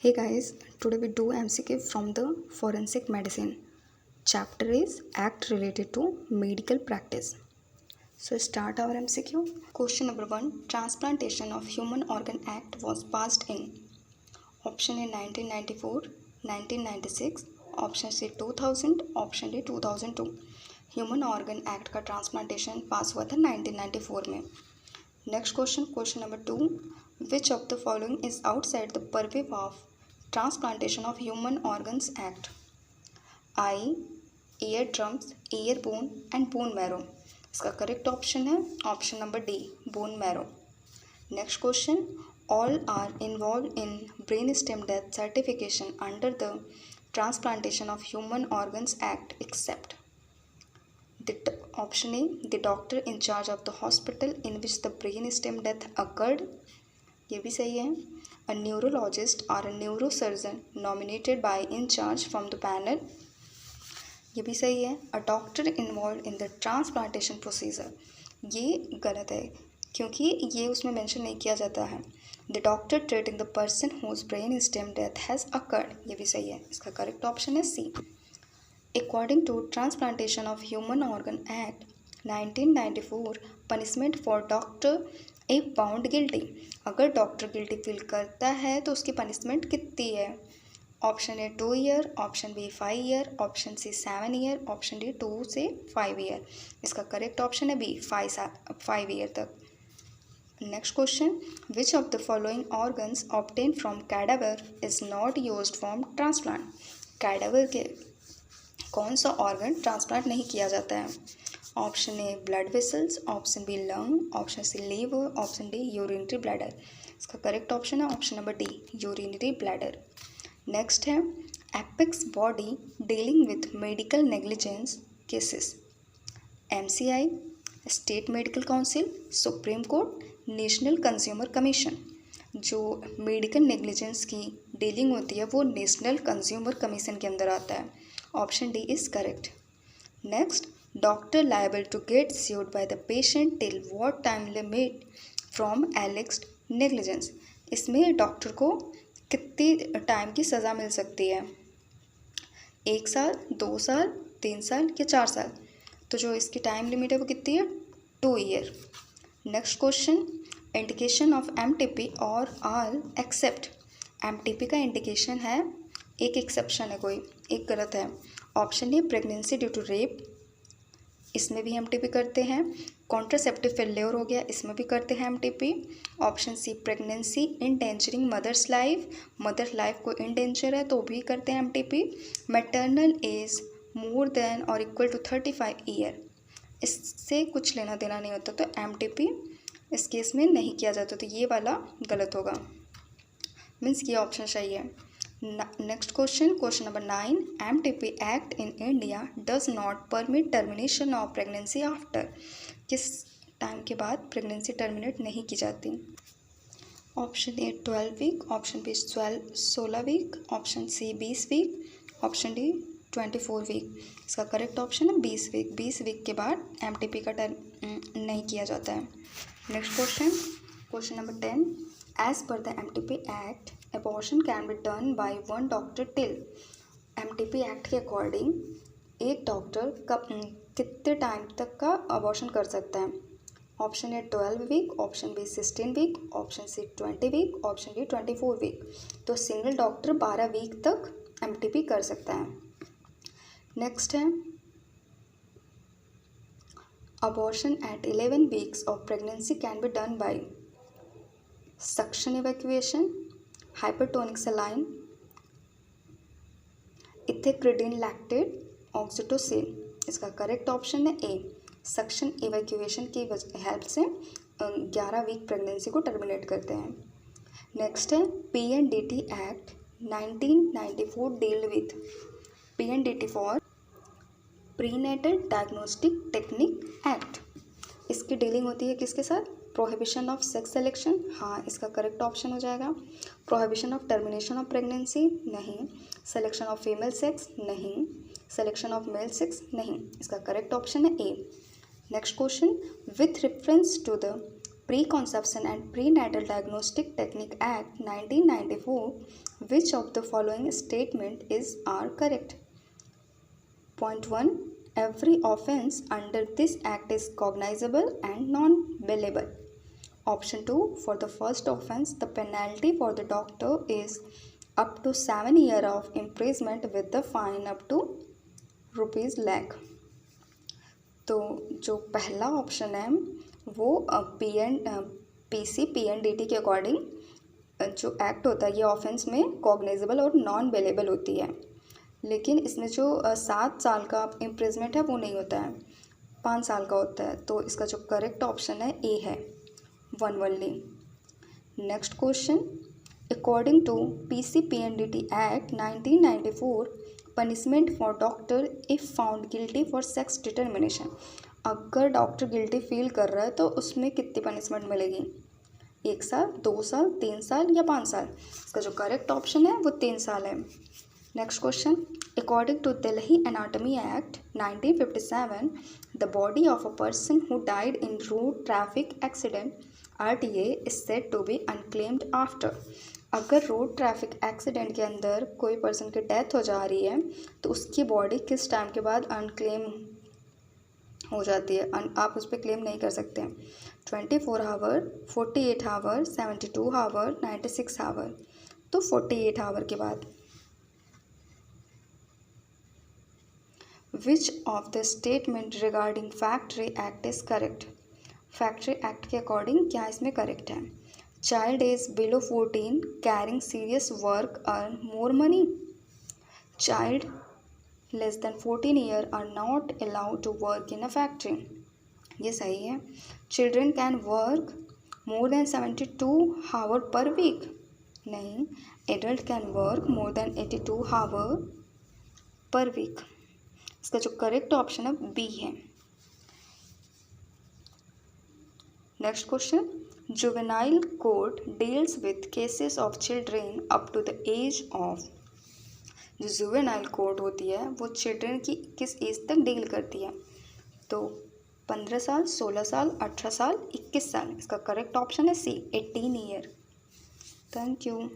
Hey guys, today we do MCQ from the forensic medicine. Chapter is act related to medical practice. So start our MCQ. Question number 1. Transplantation of Human Organ Act was passed in option A 1994, 1996, option C 2000, option D 2002. Human organ act का transplantation पास हुआ था 1994 में. Next question number 2. Which of the following is outside the purview of transplantation of human organs act? Eye, eardrums, ear bone and bone marrow. इसका correct option है option number D, bone marrow. Next question. All are involve in brain stem death certification under the transplantation of human organs act except option A, the doctor in charge of the hospital in which the brain stem death occurred. ये भी सही है. A neurologist or a neurosurgeon nominated by in charge from the panel. ये भी सही है. A doctor involved in the transplantation procedure. ये गलत है क्योंकि ये उसमें मेंशन नहीं किया जाता है. The doctor treating the person whose brain stem death has occurred. ये भी सही है. इसका करेक्ट ऑप्शन है सी. According to Transplantation of Human Organ Act 1994, punishment for doctor if found guilty. अगर डॉक्टर गिल्टी फील करता है तो उसकी पनिशमेंट कितनी है? Option A 2 year, option B 5 year, option C 7 year, option D 2 से 5 ईयर. इसका करेक्ट ऑप्शन है बी 5 ईयर तक. Next question. Which of the following organs obtain from cadaver is not used for transplant? Cadaver के कौन सा organ transplant नहीं किया जाता है? Option A blood vessels, option B lung, option C liver, option D urinary bladder. इसका correct option है option number D, urinary bladder. Next है apex body dealing with medical negligence cases. MCI, state medical council, supreme court, national consumer commission. जो medical negligence की dealing होती है वो national consumer commission के अंदर आता है. Option D is correct. Next, doctor liable to get sued by the patient till what time limit from alleged negligence. इसमें डॉक्टर को कितनी टाइम की सज़ा मिल सकती है? 1 साल, 2 साल, 3 साल या 4 साल. तो जो इसकी टाइम लिमिट है वो कितनी है? 2 year. Next question. Indication of MTP और ऑल एक्सेप्ट. MTP का इंडिकेशन है, एक एक्सेप्शन है कोई, एक गलत है. Option A pregnancy due to rape, इसमें भी MTP करते हैं. कॉन्ट्रासेप्टिव फेल्योर हो गया, इसमें भी करते हैं MTP. Option C pregnancy endangering mother's life, mother life को इंडेंजर है तो भी करते हैं MTP. Maternal age more than और इक्वल टू 35 ईयर, इससे कुछ लेना देना नहीं होता तो MTP इस केस में नहीं किया जाता, तो ये वाला गलत होगा. मीन्स ये ऑप्शन सही है. Next question number 9. MTP act in India does not permit termination of pregnancy after. किस टाइम के बाद प्रेगनेंसी टर्मिनेट नहीं की जाती? Option A 12 week, option B 16 week, option C 20 week, option D 24 week. इसका करेक्ट ऑप्शन है 20 week. 20 week के बाद MTP का नहीं किया जाता है. Next question number 10. As per the MTP Act, abortion can be done by one doctor till. MTP Act के अकॉर्डिंग एक डॉक्टर कब कितने टाइम तक का अबॉर्शन कर सकता है? Option A 12 week, option B 16 week, option C 20 week, option D 24 week. तो सिंगल डॉक्टर 12 वीक तक MTP कर सकता है. नेक्स्ट है abortion at 11 weeks of pregnancy can be done by suction evacuation, hypertonic saline, ethacridine lactate, oxytocin. इसका correct option है A, suction evacuation की help से 11 वीक प्रेगनेंसी को टर्मिनेट करते हैं. नेक्स्ट है PNDT act 1994 deal with. PNDT for prenatal diagnostic technique act. इसकी dealing होती है किसके साथ? प्रोहिबिशन ऑफ सेक्स सिलेक्शन, हाँ इसका करेक्ट ऑप्शन हो जाएगा. Prohibition of termination of pregnancy, नहीं. सिलेक्शन ऑफ फीमेल सेक्स, नहीं. सिलेक्शन ऑफ मेल सेक्स, नहीं. इसका करेक्ट ऑप्शन है A. Next question. With reference to the Preconception and Prenatal Diagnostic Technique Act 1994, which of the following statement are correct? Point 1. Every offence under this act is cognizable and non-bailable. Option 2. For the first offence, the penalty for the doctor is up to 7 years of imprisonment with the fine up to ₹1,00,000. तो जो पहला option है वो PCPNDT के according जो act होता है ये ऑफेंस में कॉग्नाइजेबल और नॉन बेलेबल होती है, लेकिन इसमें जो 7 साल का इम्प्रिजमेंट है वो नहीं होता है, 5 साल का होता है। तो इसका जो करेक्ट ऑप्शन है ए है, 1 only। Next question, according to PCPNDT act 1994, punishment for doctor if found guilty for sex determination. अगर डॉक्टर गिल्टी फील कर रहा है तो उसमें कितनी पनिशमेंट मिलेगी? 1 साल, 2 साल, 3 साल या 5 साल? इसका जो करेक्ट ऑप्शन है वो 3 साल है। Next question, according to Delhi anatomy act 1957, the body of a person who died in road traffic accident RTA is said to be unclaimed after. अगर रोड ट्रैफिक एक्सीडेंट के अंदर कोई पर्सन की डेथ हो जा रही है तो उसकी बॉडी किस टाइम के बाद अनक्लेम हो जाती है? आप उस पर क्लेम नहीं कर सकते हैं। 24 आवर, 48 आवर, 72 आवर, 96 आवर। तो 48 आवर के बाद। विच of the statement regarding factory act is correct? Factory act के अकॉर्डिंग क्या इसमें करेक्ट है? Child is below 14 carrying serious work earn more money. Child less than 14 years are not allowed to work in a factory. ये सही है। Children can work more than 72 hours per week. नहीं, adult can work more than 82 hours per week. इसका जो correct option है B है। Next question, juvenile code deals with cases of children up to the age of. जो juvenile code होती है वो children की किस एज तक डील करती है? तो 15 साल, 16 साल, 18 साल, 21 साल। इसका करेक्ट ऑप्शन है सी, 18 ईयर। Thank you.